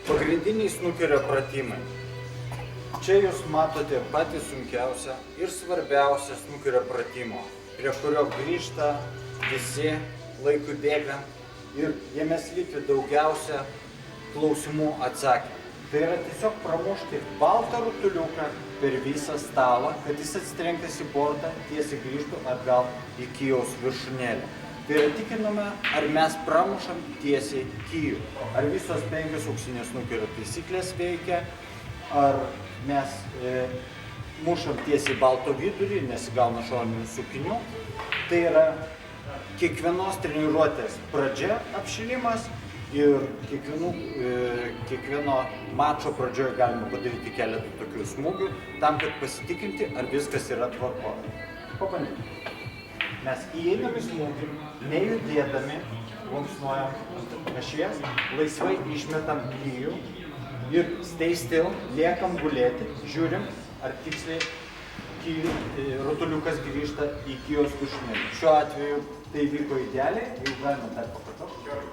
Pagrindiniai snukerio pratimai. Čia jūs matote patį sunkiausią ir svarbiausią snukerio pratimo, prie kurio grįžta visi laikui bėgant ir jame slypi daugiausia klausimų atsakymų. Tai yra tiesiog pramušti baltą rutuliuką per visą stalą, kad jis atsitrenkęs į bortą tiesiai grįžtų atgal į Kijaus viršūnėlę. Tai yra tikiname, ar mes pramušam tiesiai Kijų. Ar visos 5 auksinės snukerio taisyklės veikia, ar mes mušam tiesiai balto vidurį, nesigauna šoninių sukinių. Tai yra kiekvienos treniruotės pradžia, apšilimas ir kiekvieno mačo pradžioje galima padaryti keletą tokių smūgių, tam, kad pasitikinti, ar viskas yra tvarkoje. Pabandykime. Mes įeinam į smūgį, nejudėdami, plunksnuojam ant ašies, laisvai išmetam Kijų ir stay still, liekam gulėti, žiūrim, ar tiksliai rutuliukas grįžta į Kijos viršūnėlę. Šiuo atveju tai vyko idealiai, jau galima dar pakartoti.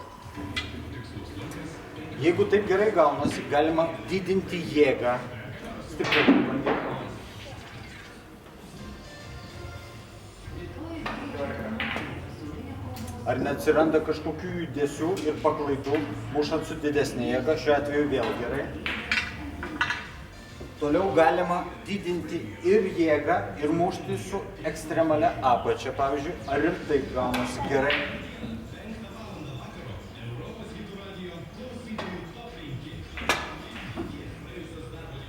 Jeigu taip gerai gaunasi, galima didinti jėgą. Stipriau pabandyti. Ar neatsiranda kažkokių judesių ir paklaidų, mušant su didesnė jėga, šiuo atveju vėl gerai. Toliau galima didinti ir jėgą, ir mušti su ekstremalia apačia, pavyzdžiui, ar ir taip gaunasi gerai.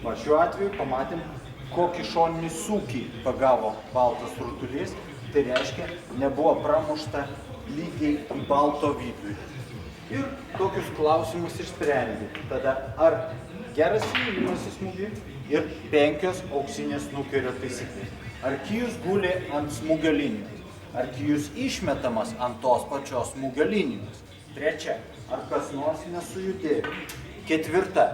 Va, šiuo atveju pamatėm, kokį šoninį sūkį pagavo baltas rutulys, tai reiškia, nebuvo pramušta lygiai į balto vidurį. Ir tokius klausimus išsprendė. Tada ar geras įėjimas į smūgį ir 5 auksinės snukerio taisyklės. Ar Kijus guli ant smūgio linijos, ar Kijus išmetamas ant tos pačios smūgio linijos. 3. Ar kas nors nesujudėjo. 4.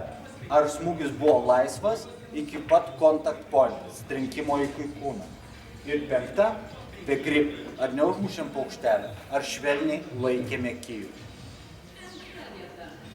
Ar smūgis buvo laisvas iki pat contact point, trenkimo į kūną. Ir 5. Be grip, ar neužmušėm paukštelę, ar švelniai laikėme Kijų.